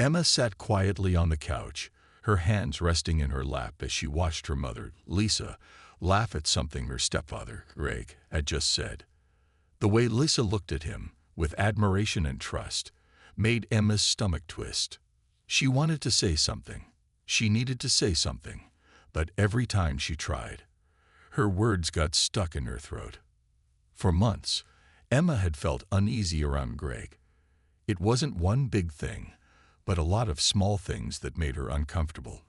Emma sat quietly on the couch, her hands resting in her lap as she watched her mother, Lisa, laugh at something her stepfather, Greg, had just said. The way Lisa looked at him, with admiration and trust, made Emma's stomach twist. She wanted to say something. She needed to say something, but every time she tried, her words got stuck in her throat. For months, Emma had felt uneasy around Greg. It wasn't one big thing, but a lot of small things that made her uncomfortable.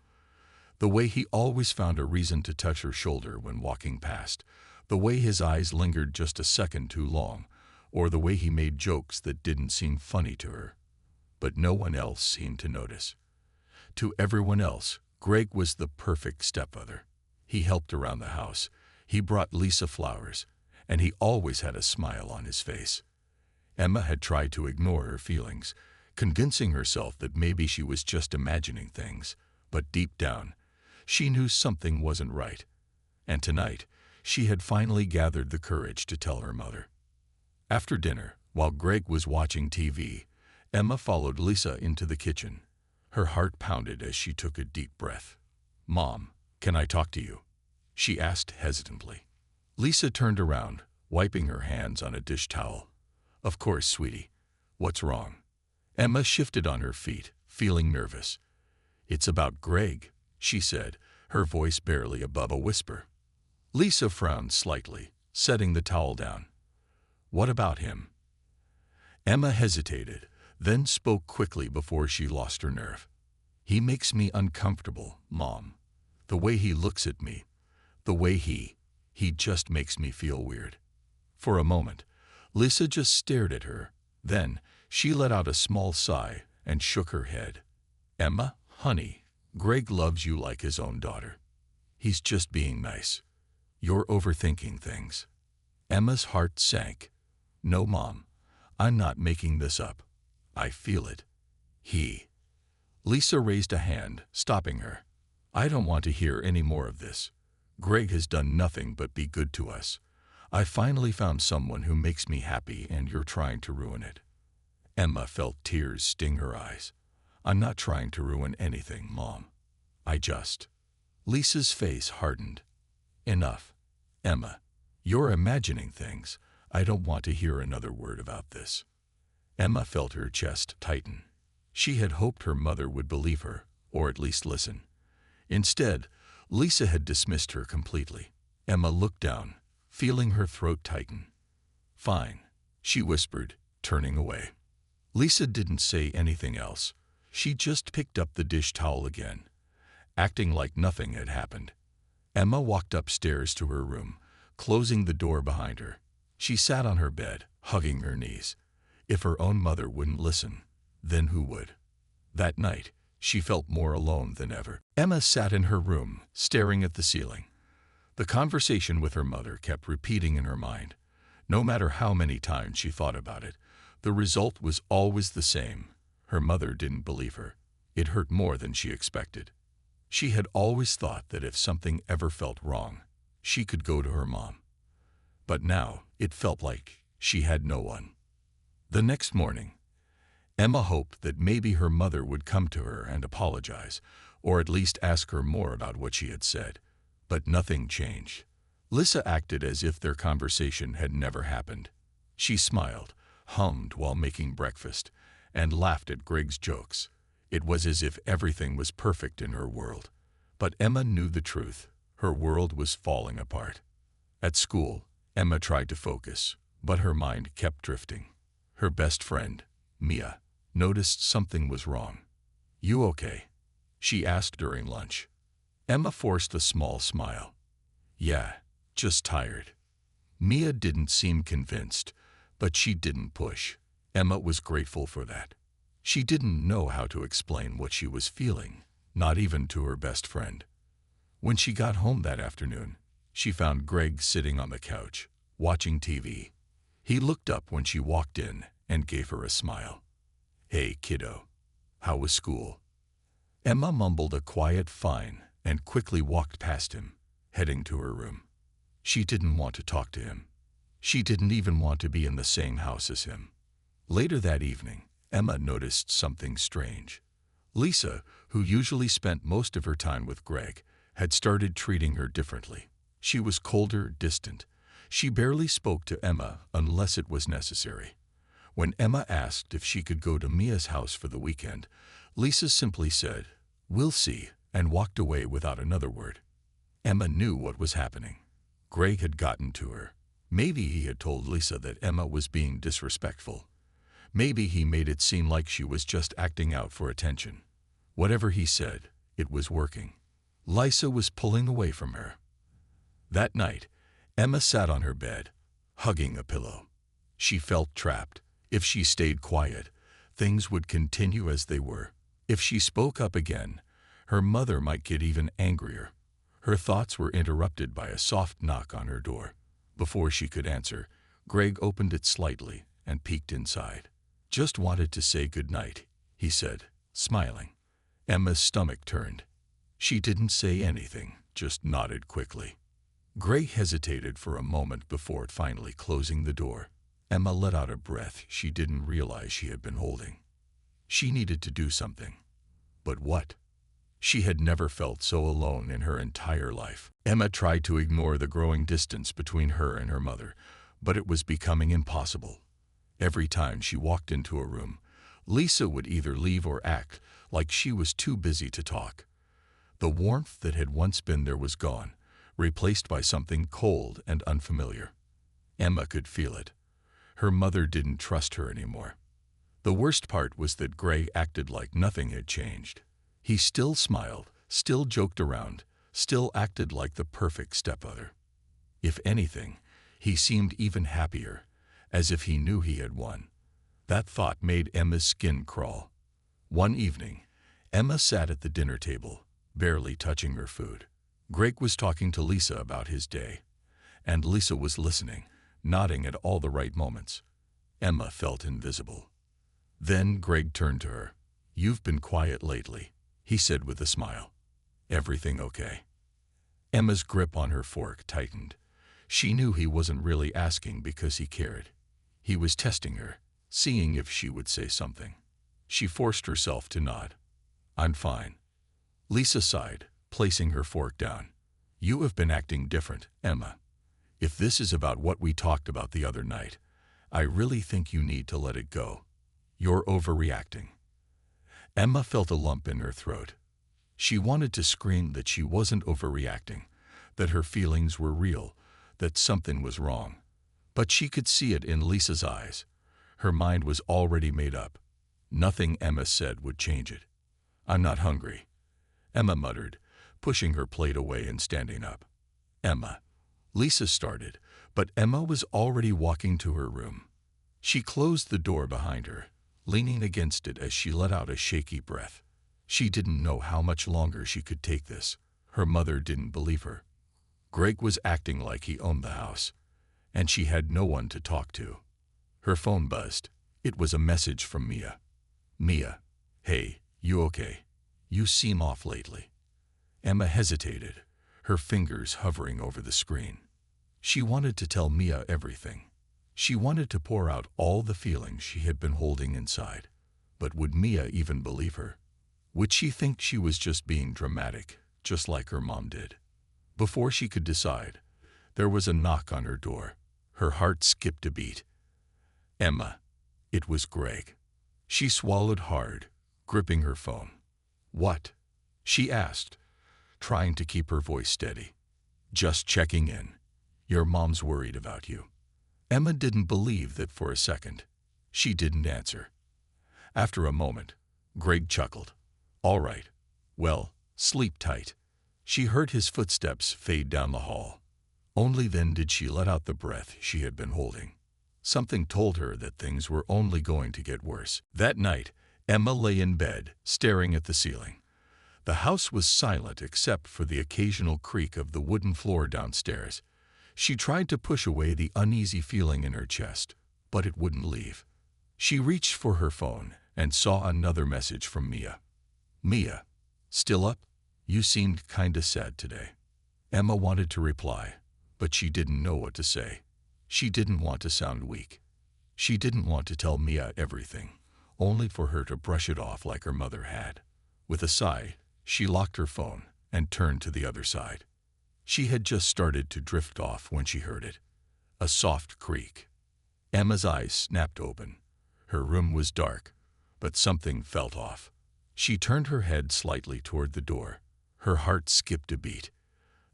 The way he always found a reason to touch her shoulder when walking past, the way his eyes lingered just a second too long, or the way he made jokes that didn't seem funny to her. But no one else seemed to notice. To everyone else, Greg was the perfect stepfather. He helped around the house, he brought Lisa flowers, and he always had a smile on his face. Emma had tried to ignore her feelings, convincing herself that maybe she was just imagining things, but deep down, she knew something wasn't right. And tonight, she had finally gathered the courage to tell her mother. After dinner, while Greg was watching TV, Emma followed Lisa into the kitchen. Her heart pounded as she took a deep breath. "Mom, can I talk to you?" she asked hesitantly. Lisa turned around, wiping her hands on a dish towel. "Of course, sweetie. What's wrong?" Emma shifted on her feet, feeling nervous. "It's about Greg," she said, her voice barely above a whisper. Lisa frowned slightly, setting the towel down. "What about him?" Emma hesitated, then spoke quickly before she lost her nerve. "He makes me uncomfortable, Mom. The way he looks at me, the way he just makes me feel weird." For a moment, Lisa just stared at her. Then, she let out a small sigh and shook her head. "Emma, honey, Greg loves you like his own daughter. He's just being nice. You're overthinking things." Emma's heart sank. "No, Mom, I'm not making this up. I feel it. He." Lisa raised a hand, stopping her. "I don't want to hear any more of this. Greg has done nothing but be good to us. I finally found someone who makes me happy, and you're trying to ruin it." Emma felt tears sting her eyes. "I'm not trying to ruin anything, Mom. I just—" Lisa's face hardened. "Enough. Emma, you're imagining things. I don't want to hear another word about this." Emma felt her chest tighten. She had hoped her mother would believe her, or at least listen. Instead, Lisa had dismissed her completely. Emma looked down, feeling her throat tighten. "Fine," she whispered, turning away. Lisa didn't say anything else. She just picked up the dish towel again, acting like nothing had happened. Emma walked upstairs to her room, closing the door behind her. She sat on her bed, hugging her knees. If her own mother wouldn't listen, then who would? That night, she felt more alone than ever. Emma sat in her room, staring at the ceiling. The conversation with her mother kept repeating in her mind. No matter how many times she thought about it, the result was always the same. Her mother didn't believe her. It hurt more than she expected. She had always thought that if something ever felt wrong, she could go to her mom. But now, it felt like she had no one. The next morning, Emma hoped that maybe her mother would come to her and apologize, or at least ask her more about what she had said. But nothing changed. Lisa acted as if their conversation had never happened. She smiled, hummed while making breakfast, and laughed at Greg's jokes. It was as if everything was perfect in her world. But Emma knew the truth. Her world was falling apart. At school, Emma tried to focus, but her mind kept drifting. Her best friend, Mia, noticed something was wrong. "You okay?" she asked during lunch. Emma forced a small smile. "Yeah, just tired." Mia didn't seem convinced, but she didn't push. Emma was grateful for that. She didn't know how to explain what she was feeling, not even to her best friend. When she got home that afternoon, she found Greg sitting on the couch, watching TV. He looked up when she walked in and gave her a smile. "Hey, kiddo. How was school?" Emma mumbled a quiet "fine" and quickly walked past him, heading to her room. She didn't want to talk to him. She didn't even want to be in the same house as him. Later that evening, Emma noticed something strange. Lisa, who usually spent most of her time with Greg, had started treating her differently. She was colder, distant. She barely spoke to Emma unless it was necessary. When Emma asked if she could go to Mia's house for the weekend, Lisa simply said, "We'll see," and walked away without another word. Emma knew what was happening. Greg had gotten to her. Maybe he had told Lisa that Emma was being disrespectful. Maybe he made it seem like she was just acting out for attention. Whatever he said, it was working. Lisa was pulling away from her. That night, Emma sat on her bed, hugging a pillow. She felt trapped. If she stayed quiet, things would continue as they were. If she spoke up again, her mother might get even angrier. Her thoughts were interrupted by a soft knock on her door. Before she could answer, Greg opened it slightly and peeked inside. "Just wanted to say good night," he said, smiling. Emma's stomach turned. She didn't say anything, just nodded quickly. Greg hesitated for a moment before finally closing the door. Emma let out a breath she didn't realize she had been holding. She needed to do something. But what? She had never felt so alone in her entire life. Emma tried to ignore the growing distance between her and her mother, but it was becoming impossible. Every time she walked into a room, Lisa would either leave or act like she was too busy to talk. The warmth that had once been there was gone, replaced by something cold and unfamiliar. Emma could feel it. Her mother didn't trust her anymore. The worst part was that Greg acted like nothing had changed. He still smiled, still joked around, still acted like the perfect stepfather. If anything, he seemed even happier, as if he knew he had won. That thought made Emma's skin crawl. One evening, Emma sat at the dinner table, barely touching her food. Greg was talking to Lisa about his day, and Lisa was listening, nodding at all the right moments. Emma felt invisible. Then Greg turned to her. "You've been quiet lately," he said with a smile. "Everything okay?" Emma's grip on her fork tightened. She knew he wasn't really asking because he cared. He was testing her, seeing if she would say something. She forced herself to nod. "I'm fine." Lisa sighed, placing her fork down. "You have been acting different, Emma. If this is about what we talked about the other night, I really think you need to let it go. You're overreacting." Emma felt a lump in her throat. She wanted to scream that she wasn't overreacting, that her feelings were real, that something was wrong. But she could see it in Lisa's eyes. Her mind was already made up. Nothing Emma said would change it. "I'm not hungry," Emma muttered, pushing her plate away and standing up. "Emma," Lisa started, but Emma was already walking to her room. She closed the door behind her, leaning against it as she let out a shaky breath. She didn't know how much longer she could take this. Her mother didn't believe her. Greg was acting like he owned the house, and she had no one to talk to. Her phone buzzed. It was a message from Mia. "Mia, hey, you okay? You seem off lately." Emma hesitated, her fingers hovering over the screen. She wanted to tell Mia everything. She wanted to pour out all the feelings she had been holding inside. But would Mia even believe her? Would she think she was just being dramatic, just like her mom did? Before she could decide, there was a knock on her door. Her heart skipped a beat. "Emma." It was Greg. She swallowed hard, gripping her phone. "What?" she asked, trying to keep her voice steady. "Just checking in. Your mom's worried about you." Emma didn't believe that for a second. She didn't answer. After a moment, Greg chuckled. "All right. Well, sleep tight." She heard his footsteps fade down the hall. Only then did she let out the breath she had been holding. Something told her that things were only going to get worse. That night, Emma lay in bed, staring at the ceiling. The house was silent except for the occasional creak of the wooden floor downstairs. She tried to push away the uneasy feeling in her chest, but it wouldn't leave. She reached for her phone and saw another message from Mia. "Mia, still up? You seemed kinda sad today." Emma wanted to reply, but she didn't know what to say. She didn't want to sound weak. She didn't want to tell Mia everything, only for her to brush it off like her mother had. With a sigh, she locked her phone and turned to the other side. She had just started to drift off when she heard it. A soft creak. Emma's eyes snapped open. Her room was dark, but something felt off. She turned her head slightly toward the door. Her heart skipped a beat.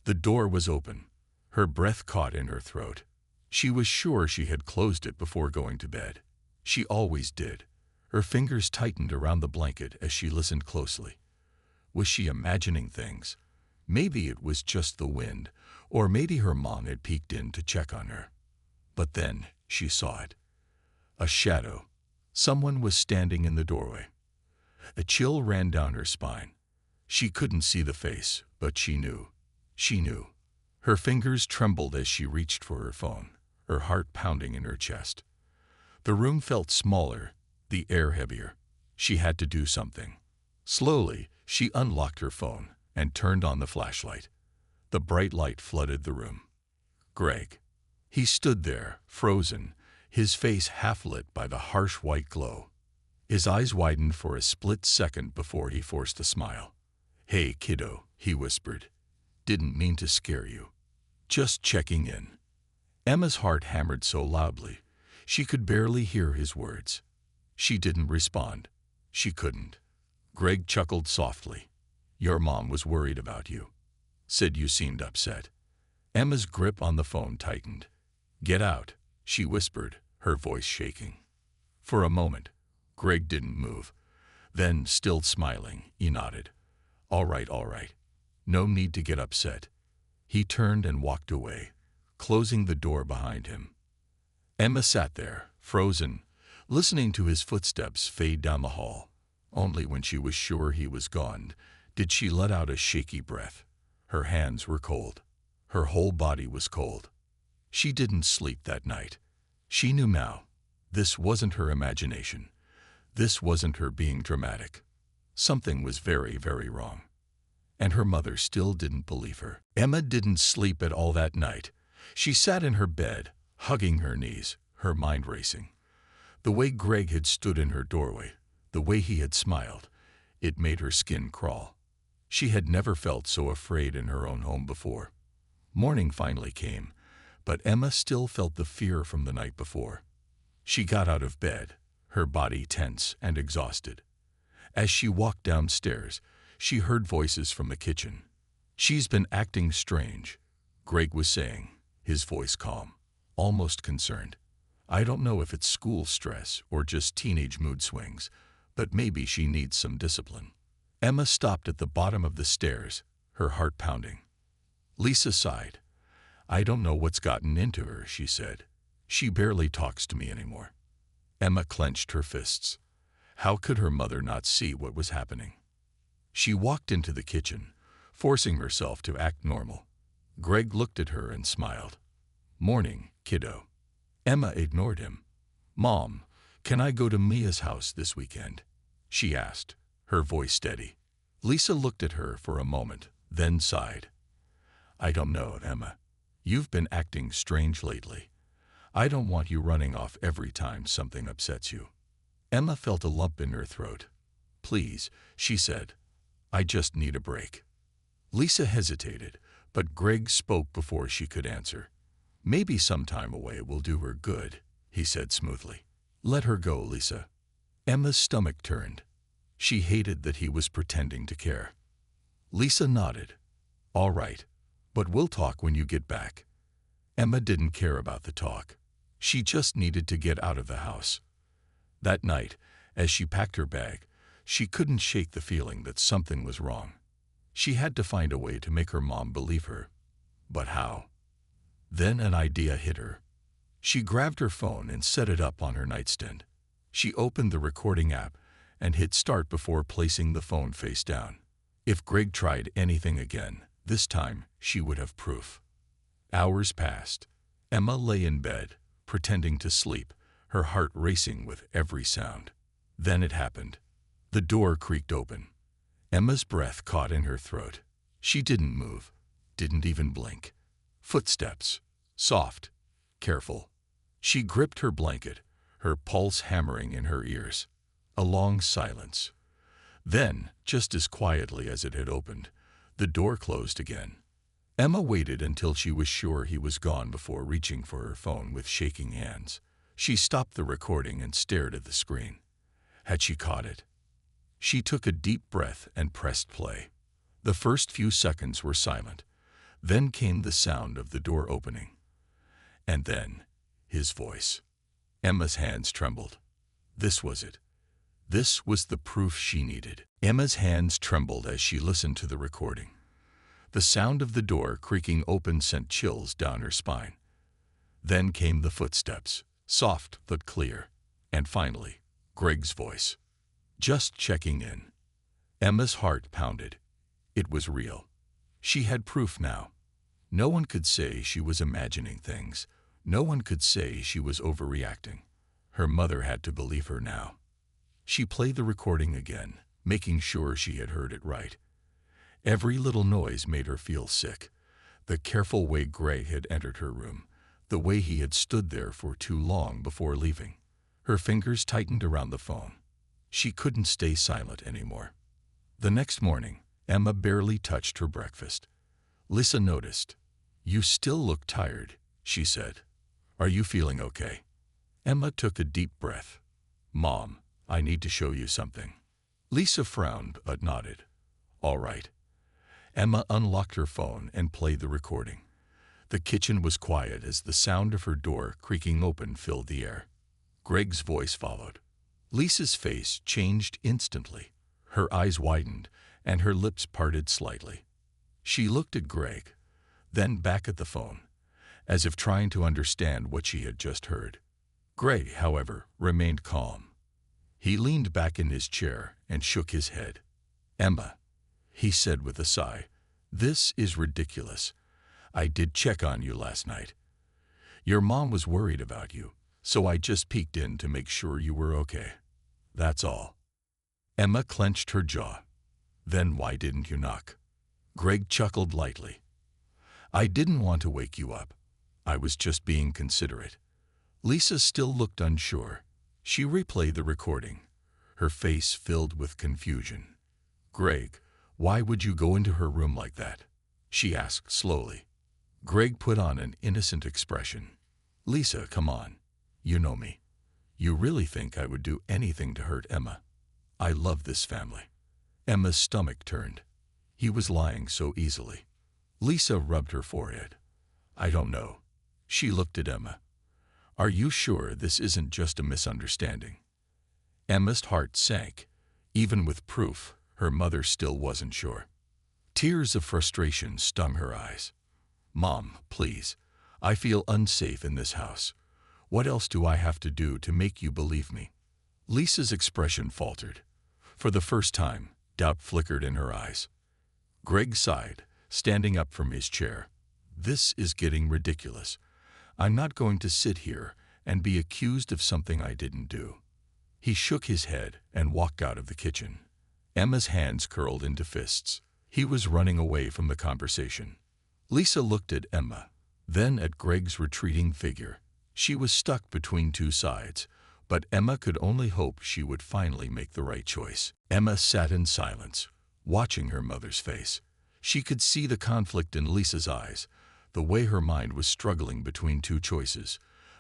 The door was open. Her breath caught in her throat. She was sure she had closed it before going to bed. She always did. Her fingers tightened around the blanket as she listened closely. Was she imagining things? Maybe it was just the wind, or maybe her mom had peeked in to check on her. But then she saw it. A shadow. Someone was standing in the doorway. A chill ran down her spine. She couldn't see the face, but she knew. She knew. Her fingers trembled as she reached for her phone, her heart pounding in her chest. The room felt smaller, the air heavier. She had to do something. Slowly, she unlocked her phone and turned on the flashlight. The bright light flooded the room. Greg. He stood there, frozen, his face half-lit by the harsh white glow. His eyes widened for a split second before he forced a smile. "Hey, kiddo," he whispered. "Didn't mean to scare you. Just checking in." Emma's heart hammered so loudly, she could barely hear his words. She didn't respond. She couldn't. Greg chuckled softly. "Your mom was worried about you. Said you seemed upset." Emma's grip on the phone tightened. "Get out," she whispered, her voice shaking. For a moment, Greg didn't move. Then, still smiling, he nodded. All right. No need to get upset." He turned and walked away, closing the door behind him. Emma sat there, frozen, listening to his footsteps fade down the hall. Only when she was sure he was gone did she let out a shaky breath. Her hands were cold. Her whole body was cold. She didn't sleep that night. She knew now. This wasn't her imagination. This wasn't her being dramatic. Something was very, very wrong. And her mother still didn't believe her. Emma didn't sleep at all that night. She sat in her bed, hugging her knees, her mind racing. The way Greg had stood in her doorway, the way he had smiled, it made her skin crawl. She had never felt so afraid in her own home before. Morning finally came, but Emma still felt the fear from the night before. She got out of bed, her body tense and exhausted. As she walked downstairs, she heard voices from the kitchen. "She's been acting strange," Greg was saying, his voice calm, almost concerned. "I don't know if it's school stress or just teenage mood swings, but maybe she needs some discipline." Emma stopped at the bottom of the stairs, her heart pounding. Lisa sighed. "I don't know what's gotten into her," she said. "She barely talks to me anymore." Emma clenched her fists. How could her mother not see what was happening? She walked into the kitchen, forcing herself to act normal. Greg looked at her and smiled. "Morning, kiddo." Emma ignored him. "Mom, can I go to Mia's house this weekend?" she asked, her voice steady. Lisa looked at her for a moment, then sighed. "I don't know, Emma. You've been acting strange lately. I don't want you running off every time something upsets you." Emma felt a lump in her throat. "Please," she said. "I just need a break." Lisa hesitated, but Greg spoke before she could answer. "Maybe some time away will do her good," he said smoothly. "Let her go, Lisa." Emma's stomach turned. She hated that he was pretending to care. Lisa nodded. "All right, but we'll talk when you get back." Emma didn't care about the talk. She just needed to get out of the house. That night, as she packed her bag, she couldn't shake the feeling that something was wrong. She had to find a way to make her mom believe her. But how? Then an idea hit her. She grabbed her phone and set it up on her nightstand. She opened the recording app and hit start before placing the phone face down. If Greg tried anything again, this time she would have proof. Hours passed. Emma lay in bed, pretending to sleep, her heart racing with every sound. Then it happened. The door creaked open. Emma's breath caught in her throat. She didn't move, didn't even blink. Footsteps, soft, careful. She gripped her blanket, her pulse hammering in her ears. A long silence. Then, just as quietly as it had opened, the door closed again. Emma waited until she was sure he was gone before reaching for her phone with shaking hands. She stopped the recording and stared at the screen. Had she caught it? She took a deep breath and pressed play. The first few seconds were silent. Then came the sound of the door opening. And then, his voice. Emma's hands trembled. This was it. This was the proof she needed. Emma's hands trembled as she listened to the recording. The sound of the door creaking open sent chills down her spine. Then came the footsteps, soft but clear. And finally, Greg's voice. Just checking in. Emma's heart pounded. It was real. She had proof now. No one could say she was imagining things. No one could say she was overreacting. Her mother had to believe her now. She played the recording again, making sure she had heard it right. Every little noise made her feel sick. The careful way Greg had entered her room, the way he had stood there for too long before leaving. Her fingers tightened around the phone. She couldn't stay silent anymore. The next morning, Emma barely touched her breakfast. Lisa noticed. "You still look tired," she said. "Are you feeling okay?" Emma took a deep breath. "Mom, I need to show you something." Lisa frowned but nodded. "All right." Emma unlocked her phone and played the recording. The kitchen was quiet as the sound of her door creaking open filled the air. Greg's voice followed. Lisa's face changed instantly. Her eyes widened and her lips parted slightly. She looked at Greg, then back at the phone, as if trying to understand what she had just heard. Greg, however, remained calm. He leaned back in his chair and shook his head. "Emma," he said with a sigh, "this is ridiculous. I did check on you last night. Your mom was worried about you, so I just peeked in to make sure you were okay. That's all." Emma clenched her jaw. "Then why didn't you knock?" Greg chuckled lightly. "I didn't want to wake you up. I was just being considerate." Lisa still looked unsure. She replayed the recording, her face filled with confusion. "Greg, why would you go into her room like that?" she asked slowly. Greg put on an innocent expression. "Lisa, come on. You know me. You really think I would do anything to hurt Emma? I love this family." Emma's stomach turned. He was lying so easily. Lisa rubbed her forehead. "I don't know." She looked at Emma. "Are you sure this isn't just a misunderstanding?" Emma's heart sank. Even with proof, her mother still wasn't sure. Tears of frustration stung her eyes. "Mom, please. I feel unsafe in this house. What else do I have to do to make you believe me?" Lisa's expression faltered. For the first time, doubt flickered in her eyes. Greg sighed, standing up from his chair. "This is getting ridiculous. I'm not going to sit here and be accused of something I didn't do." He shook his head and walked out of the kitchen. Emma's hands curled into fists. He was running away from the conversation. Lisa looked at Emma, then at Greg's retreating figure. She was stuck between two sides, but Emma could only hope she would finally make the right choice. Emma sat in silence, watching her mother's face. She could see the conflict in Lisa's eyes, the way her mind was struggling between two choices,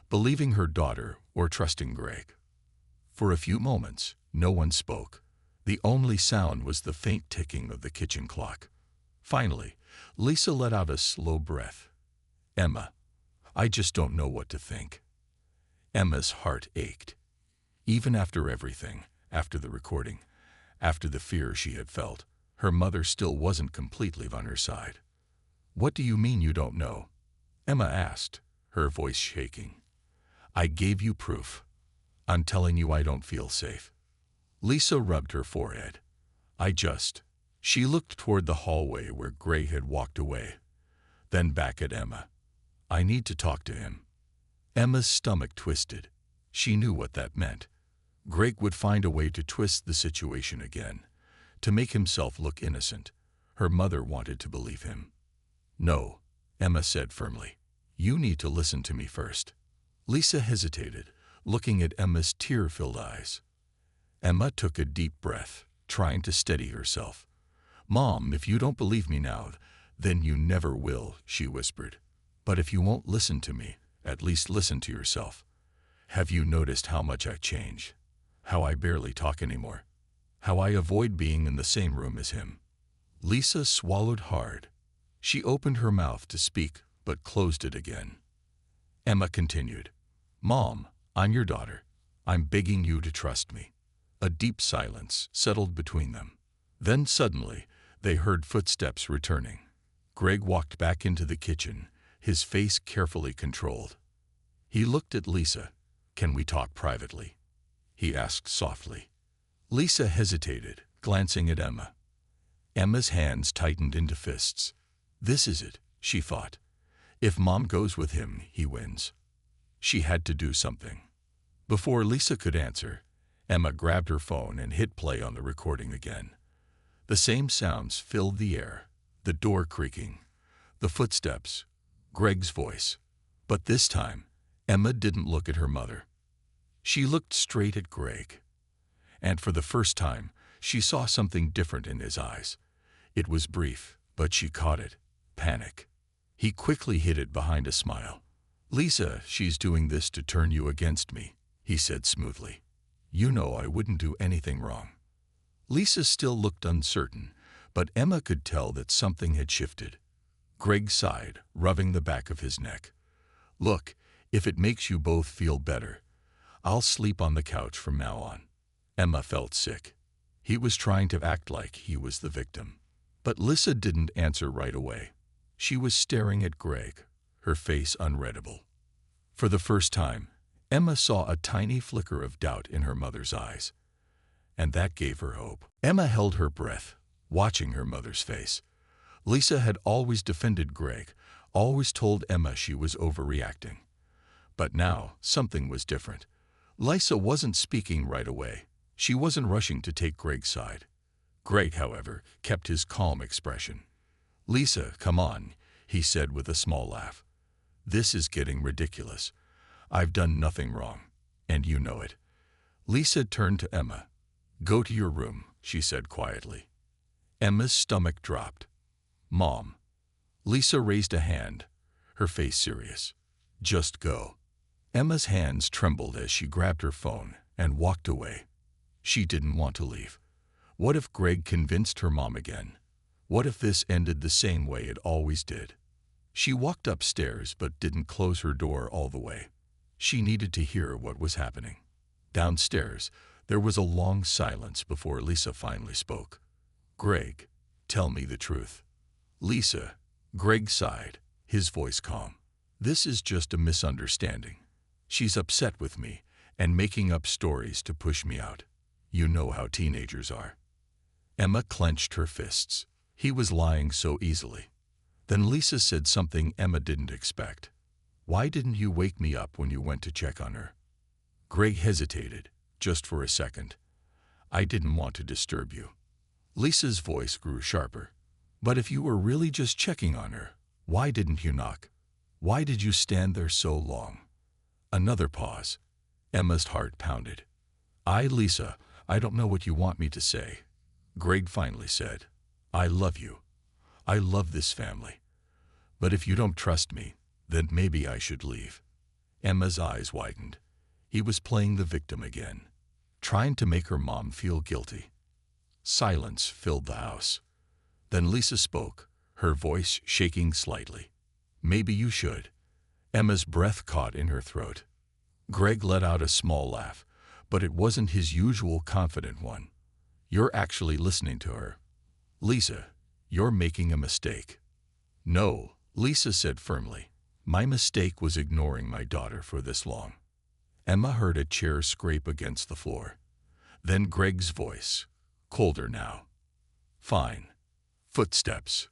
believing her daughter or trusting Greg. For a few moments, no one spoke. The only sound was the faint ticking of the kitchen clock. Finally, Lisa let out a slow breath. "Emma, I just don't know what to think." Emma's heart ached. Even after everything, after the recording, after the fear she had felt, her mother still wasn't completely on her side. "What do you mean you don't know?" Emma asked, her voice shaking. "I gave you proof. I'm telling you I don't feel safe." Lisa rubbed her forehead. She looked toward the hallway where Gray had walked away, then back at Emma. "I need to talk to him." Emma's stomach twisted. She knew what that meant. Greg would find a way to twist the situation again, to make himself look innocent. Her mother wanted to believe him. "No," Emma said firmly. "You need to listen to me first." Lisa hesitated, looking at Emma's tear-filled eyes. Emma took a deep breath. trying to steady herself. "Mom, if you don't believe me now, then you never will," she whispered. "But if you won't listen to me, at least listen to yourself. Have you noticed how much I changed? How I barely talk anymore? How I avoid being in the same room as him?" Lisa swallowed hard. She opened her mouth to speak, but closed it again. Emma continued, "Mom, I'm your daughter. I'm begging you to trust me." A deep silence settled between them. Then suddenly, they heard footsteps returning. Greg walked back into the kitchen, his face carefully controlled. He looked at Lisa. "Can we talk privately?" he asked softly. Lisa hesitated, glancing at Emma. Emma's hands tightened into fists. "This is it," she thought. "If Mom goes with him, he wins." She had to do something. Before Lisa could answer, Emma grabbed her phone and hit play on the recording again. The same sounds filled the air, the door creaking, the footsteps, Greg's voice. But this time, Emma didn't look at her mother. She looked straight at Greg. And for the first time, she saw something different in his eyes. It was brief, but she caught it. Panic. He quickly hid it behind a smile. "Lisa, she's doing this to turn you against me," he said smoothly. "You know I wouldn't do anything wrong." Lisa still looked uncertain, but Emma could tell that something had shifted. Greg sighed, rubbing the back of his neck. "Look, if it makes you both feel better, I'll sleep on the couch from now on." Emma felt sick. He was trying to act like he was the victim. But Lisa didn't answer right away. She was staring at Greg, her face unreadable. For the first time, Emma saw a tiny flicker of doubt in her mother's eyes. And that gave her hope. Emma held her breath, watching her mother's face. Lisa had always defended Greg, always told Emma she was overreacting. But now, something was different. Lisa wasn't speaking right away. She wasn't rushing to take Greg's side. Greg, however, kept his calm expression. "Lisa, come on," he said with a small laugh. "This is getting ridiculous. I've done nothing wrong, and you know it." Lisa turned to Emma. "Go to your room," she said quietly. Emma's stomach dropped. "Mom." Lisa raised a hand, her face serious. "Just go." Emma's hands trembled as she grabbed her phone and walked away. She didn't want to leave. What if Greg convinced her mom again? What if this ended the same way it always did? She walked upstairs but didn't close her door all the way. She needed to hear what was happening. Downstairs, there was a long silence before Lisa finally spoke. "Greg, tell me the truth." "Lisa," Greg sighed, his voice calm. "This is just a misunderstanding. She's upset with me and making up stories to push me out. You know how teenagers are." Emma clenched her fists. He was lying so easily. Then Lisa said something Emma didn't expect. "Why didn't you wake me up when you went to check on her?" Greg hesitated, just for a second. "I didn't want to disturb you." Lisa's voice grew sharper. "But if you were really just checking on her, why didn't you knock? Why did you stand there so long?" Another pause. Emma's heart pounded. Lisa, I don't know what you want me to say." Greg finally said, "I love you. I love this family. But if you don't trust me, then maybe I should leave." Emma's eyes widened. He was playing the victim again, trying to make her mom feel guilty. Silence filled the house. Then Lisa spoke, her voice shaking slightly. "Maybe you should." Emma's breath caught in her throat. Greg let out a small laugh, but it wasn't his usual confident one. "You're actually listening to her. Lisa, you're making a mistake." "No," Lisa said firmly. "My mistake was ignoring my daughter for this long." Emma heard a chair scrape against the floor. Then Greg's voice, colder now. "Fine." Footsteps.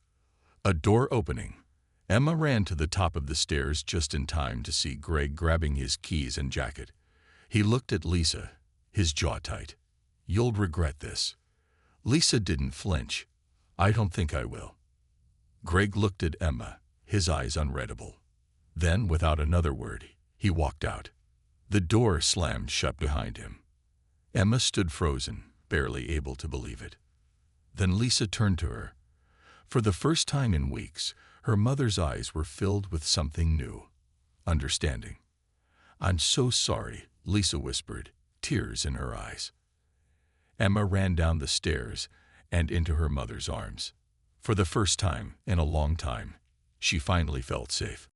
A door opening. Emma ran to the top of the stairs just in time to see Greg grabbing his keys and jacket. He looked at Lisa, his jaw tight. "You'll regret this." Lisa didn't flinch. "I don't think I will." Greg looked at Emma, his eyes unreadable. Then, without another word, he walked out. The door slammed shut behind him. Emma stood frozen, barely able to believe it. Then Lisa turned to her. For the first time in weeks, her mother's eyes were filled with something new. Understanding. "I'm so sorry," Lisa whispered, tears in her eyes. Emma ran down the stairs and into her mother's arms. For the first time in a long time, she finally felt safe.